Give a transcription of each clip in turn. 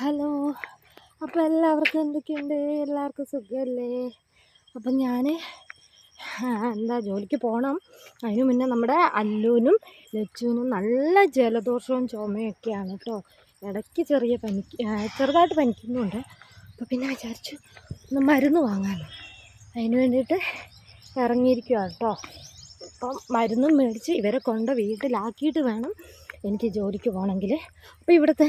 Hello, അപ്പോൾ എല്ലാവർക്കും എന്തൊക്കെയുണ്ട്? എല്ലാവർക്കും സുഖമല്ലേ? അപ്പം ഞാൻ ജോലിക്ക് പോകണം. അതിന് മുന്നേ നമ്മുടെ അല്ലൂനും ലച്ചുവിനും നല്ല ജലദോഷവും ചുമയൊക്കെയാണ് കേട്ടോ. ഇടയ്ക്ക് ചെറുതായിട്ട് പനിക്കുന്നുണ്ട്. അപ്പോൾ പിന്നെ വിചാരിച്ചു ഒന്ന് മരുന്ന് വാങ്ങാമല്ലോ, അതിന് വേണ്ടിയിട്ട് ഇറങ്ങിയിരിക്കുക കേട്ടോ. അപ്പം മരുന്നും മേടിച്ച് ഇവരെ കൊണ്ട് വീട്ടിലാക്കിയിട്ട് വേണം എനിക്ക് ജോലിക്ക് പോകണമെങ്കിൽ. അപ്പോൾ ഇവിടുത്തെ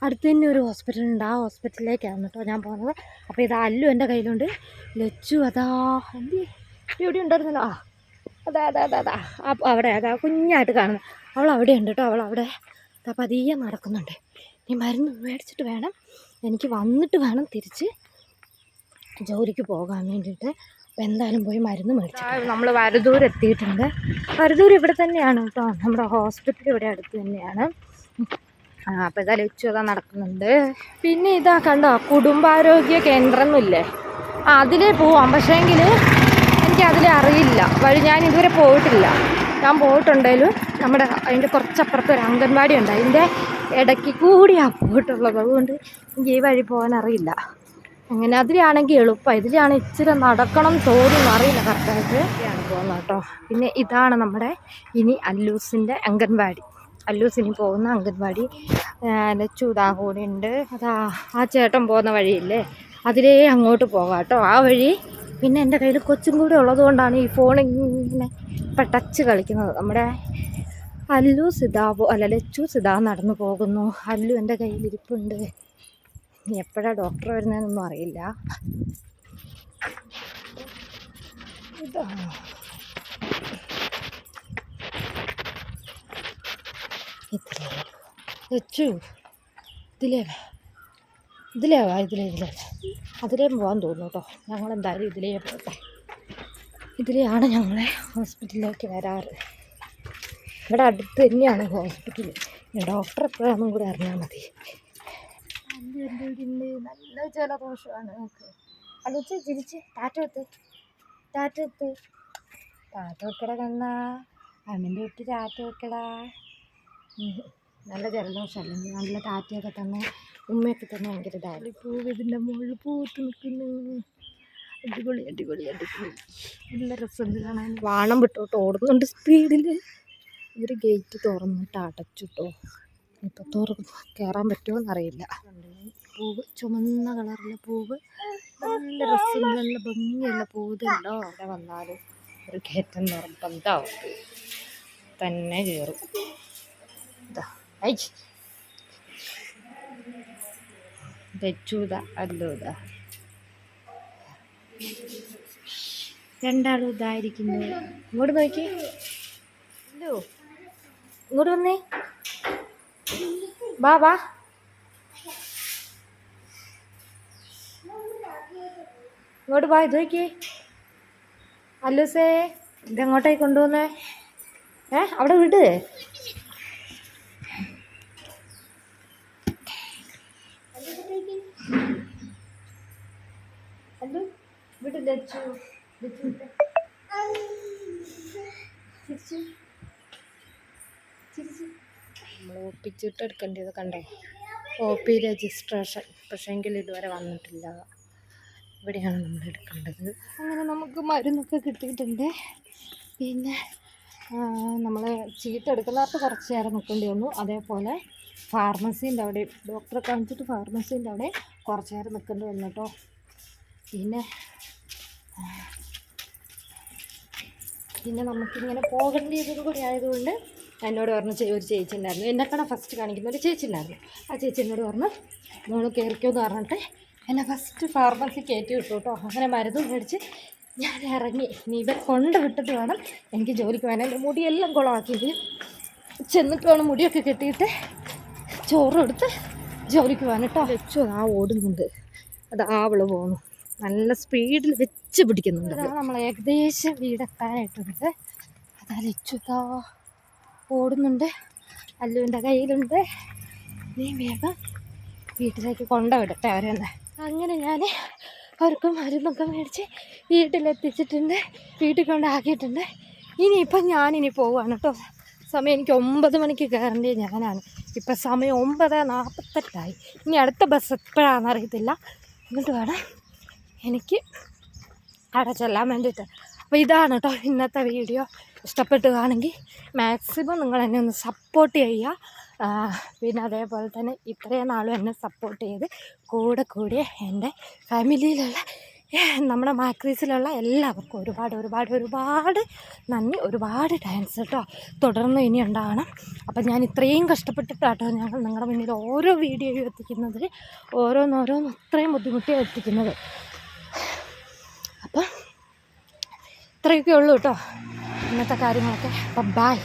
അടുത്ത് തന്നെ ഒരു ഹോസ്പിറ്റലുണ്ട്, ആ ഹോസ്പിറ്റലിലേക്കാണ് കേട്ടോ ഞാൻ പോകുന്നത്. അപ്പോൾ ഇത് അല്ലു എൻ്റെ കയ്യിലുണ്ട്, ലച്ചു അതാ ഇവിടെ ഉണ്ടായിരുന്നല്ലോ, അതാ അവിടെ കുഞ്ഞായിട്ട് കാണുന്നത്, അവൾ അവിടെ ഉണ്ട് കേട്ടോ. അവൾ അവിടെ പതിയെ നടക്കുന്നുണ്ട്. ഈ മരുന്ന് മേടിച്ചിട്ട് വേണം എനിക്ക് വന്നിട്ട് വേണം തിരിച്ച് ജോലിക്ക് പോകാൻ വേണ്ടിയിട്ട്. അപ്പോൾ എന്തായാലും പോയി മരുന്ന് മേടിച്ചു. നമ്മൾ വരദൂർ എത്തിയിട്ടുണ്ട്. വരദൂർ ഇവിടെ തന്നെയാണ് കേട്ടോ, നമ്മുടെ ഹോസ്പിറ്റൽ ഇവിടെ അടുത്ത് തന്നെയാണ്. അപ്പോൾ ഇതാ ലച്ചു അതാ നടക്കുന്നുണ്ട്. പിന്നെ ഇതാ കണ്ടോ, കുടുംബാരോഗ്യ കേന്ദ്രം എന്നില്ലേ, അതിലേ പോവാം. പക്ഷേങ്കിൽ എനിക്ക് അതിലേ അറിയില്ല വഴി, ഞാൻ ഇതുവരെ പോയിട്ടില്ല. ഞാൻ പോയിട്ടുണ്ടെങ്കിലും അതിൻ്റെ കുറച്ചപ്പുറത്ത് ഒരു അംഗൻവാടി ഉണ്ട്, അതിൻ്റെ ഇടയ്ക്ക് കൂടിയാണ് പോയിട്ടുള്ളത്. അതുകൊണ്ട് എനിക്ക് ഈ വഴി പോകാൻ അറിയില്ല. അങ്ങനെ അതിലാണെങ്കിൽ എളുപ്പമാണ്, ഇതിലാണ് ഇച്ചിരി നടക്കണം തോന്നുന്നു, അറിയില്ല കറക്റ്റായിട്ട്. ആണ് പോകുന്നത് കേട്ടോ. പിന്നെ ഇതാണ് നമ്മുടെ ഇനി അല്ലൂസിൻ്റെ അംഗൻവാടി, അല്ലൂസിനി പോകുന്ന അംഗൻവാടി. ലച്ചു ഇതാ കൂടെ ഉണ്ട്. ആ ചേട്ടൻ പോകുന്ന വഴിയില്ലേ, അതിലേ അങ്ങോട്ട് പോകാം കേട്ടോ, ആ വഴി. പിന്നെ എൻ്റെ കയ്യിൽ കൊച്ചും കൂടെ ഉള്ളത് കൊണ്ടാണ് ഈ ഫോൺ ഇങ്ങനെ ഇപ്പം ടച്ച് കളിക്കുന്നത്. നമ്മുടെ ലച്ചു സിതാ നടന്നു പോകുന്നു. അല്ലു എൻ്റെ കയ്യിലിരിപ്പുണ്ട്. എപ്പോഴാണ് ഡോക്ടർ വരുന്നതെന്നൊന്നും അറിയില്ല. ലച്ചു ഇതിലേ പോകാൻ തോന്നുന്നു കേട്ടോ. ഞങ്ങളെന്തായാലും ഇതിലേ പോട്ടെ. ഇതിലെയാണ് ഞങ്ങളെ ഹോസ്പിറ്റലിലേക്ക് വരാറ്. ഇവിടെ അടുത്ത് തന്നെയാണ് ഹോസ്പിറ്റൽ. ഡോക്ടർ എപ്പോഴാണെന്നും കൂടി അറിഞ്ഞാൽ മതി. നല്ല ജലദോഷമാണ് നമുക്ക്. അല്ലിച്ച് ചിരിച്ച് ടാറ്റ വെക്കടാ കണ്ണാ, അമ്മൻ്റെ വിട്ട് ടാറ്റ വെക്കടാ. നല്ല ജലദോഷമല്ലേ, നല്ല ടാറ്റയൊക്കെ തന്നെ ഉമ്മയൊക്കെ തന്നെ ഭയങ്കര ഇതായി. പൂവ് ഇതിൻ്റെ മുകളിൽ പൂത്ത് നിൽക്കുന്നു. അടിപൊളി നല്ല രസമുണ്ട് കാണാൻ. വാണം വിട്ടോട്ട് ഓടുന്നുണ്ട് സ്പീഡിൽ. ഇവർ ഗേറ്റ് തുറന്നിട്ട് അടച്ചിട്ടോ, ഇപ്പോൾ കയറാൻ പറ്റുമോ എന്നറിയില്ല. പൂവ് ചുമന്ന കളറിലെ പൂവ്, നല്ല രസം, നല്ല ഭംഗിയുള്ള പൂവുണ്ടോ. അവിടെ വന്നാലും ഒരു കയറ്റം നിർബന്ധമാവും, തന്നെ കയറും. അല്ലൂത രണ്ടാളും ഇതായിരിക്കുന്നു. ഇങ്ങോട്ട് നോക്കി, ഇങ്ങോട്ട് വന്നേ, വാ ഇങ്ങോട്ട് വാ. ഇത് നോക്കി അല്ലൂസേ, ഇതെങ്ങോട്ടേക്ക് കൊണ്ടുപോകുന്നേ? അവിടെ വിട്. വിട് ലച്ചു. നമ്മൾ ഒപ്പിച്ചിട്ട് എടുക്കേണ്ടത് കണ്ടോ, OP രജിസ്ട്രേഷൻ. പക്ഷേങ്കിൽ ഇതുവരെ വന്നിട്ടില്ല. ഇവിടെയാണ് നമ്മൾ എടുക്കേണ്ടത്. അങ്ങനെ നമുക്ക് മരുന്നൊക്കെ കിട്ടിയിട്ടുണ്ട്. പിന്നെ നമ്മൾ ചീട്ട് എടുക്കുന്നവർക്ക് കുറച്ച് നേരം നിൽക്കേണ്ടി വന്നു. അതേപോലെ ഫാർമസീൻ്റെ അവിടെ, ഡോക്ടറെ കാണിച്ചിട്ട് ഫാർമസീൻ്റെ അവിടെ കുറച്ച് നേരം നിൽക്കേണ്ടി വന്നു കേട്ടോ. പിന്നെ നമുക്കിങ്ങനെ പോകേണ്ടതും കൂടി ആയതുകൊണ്ട് എന്നോട് പറഞ്ഞു, ഒരു ചേച്ചി ഉണ്ടായിരുന്നു, എന്നെക്കാണെ ഫസ്റ്റ് കാണിക്കുന്ന ഒരു ചേച്ചി ഉണ്ടായിരുന്നു. ആ ചേച്ചി എന്നോട് പറഞ്ഞു, മോള് കയറിക്കോന്ന് പറഞ്ഞിട്ട് എന്നെ ഫസ്റ്റ് ഫാർമസി കയറ്റി വിട്ടു കേട്ടോ. അങ്ങനെ മരുന്ന് മേടിച്ച് ഞാൻ ഇറങ്ങി. ഇനി ഇവർ കൊണ്ട് വിട്ടിട്ട് വേണം എനിക്ക് ജോലിക്ക് പോകാൻ. എൻ്റെ മുടിയെല്ലാം കുളമാക്കിയിട്ട് ചെന്നിട്ട് വേണം മുടിയൊക്കെ കെട്ടിയിട്ട് ചോറെടുത്ത് ജോലിക്ക് പോകാൻ കേട്ടോ. ലച്ചു ഓടുന്നുണ്ട്, അവള് പോകുന്നു, നല്ല സ്പീഡിൽ വെച്ച് പിടിക്കുന്നുണ്ട്. നമ്മൾ ഏകദേശം വീടെത്താനായിട്ടുണ്ട്. ലച്ചു ഓടുന്നുണ്ട്, അല്ലുവിൻ്റെ കയ്യിലുണ്ട്. നീ വേഗം വീട്ടിലേക്ക് കൊണ്ടുവിടട്ടെ അവരെന്നെ. അങ്ങനെ ഞാൻ അവർക്ക് മരുന്നൊക്കെ മേടിച്ച് വീട്ടിലെത്തിച്ചിട്ടുണ്ട്, വീട്ടിൽ കൊണ്ടാക്കിയിട്ടുണ്ട്. ഇനിയിപ്പം ഞാനിനി പോവുകയാണ് കേട്ടോ. സമയം എനിക്ക് 9 മണിക്ക് കയറേണ്ടത് ഞാനാണ്. ഇപ്പം സമയം 9:48 ഇനി അടുത്ത ബസ് എപ്പോഴാണെന്ന് അറിയത്തില്ല. എന്നിട്ട് വേണം എനിക്ക് അവിടെ ചെല്ലാൻ വേണ്ടിയിട്ട്. അപ്പോൾ ഇതാണ് കേട്ടോ ഇന്നത്തെ വീഡിയോ. ഇഷ്ടപ്പെട്ടുകയാണെങ്കിൽ മാക്സിമം നിങ്ങൾ എന്നെ ഒന്ന് സപ്പോർട്ട് ചെയ്യുക. പിന്നെ അതേപോലെ തന്നെ ഇത്രയും നാളും എന്നെ സപ്പോർട്ട് ചെയ്ത് കൂടെ എൻ്റെ ഫാമിലിയിലുള്ള നമ്മുടെ മാക്രീസിലുള്ള എല്ലാവർക്കും ഒരുപാട് നന്ദി, ഒരുപാട് താങ്ക്സ് കേട്ടോ. തുടർന്ന് ഇനി ഉണ്ടാകണം. അപ്പം ഞാൻ ഇത്രയും കഷ്ടപ്പെട്ടിട്ടാട്ടോ ഞങ്ങൾ നിങ്ങളുടെ മുന്നിൽ ഓരോ വീഡിയോയും എത്തിക്കുന്നത്, ഓരോന്നോരോന്ന് ഇത്രയും ബുദ്ധിമുട്ടി എത്തിക്കുന്നത്. അപ്പം ഇത്രയൊക്കെ ഉള്ളൂ കേട്ടോ ഇന്നത്തെ കാര്യങ്ങളൊക്കെ. അപ്പം ബൈ.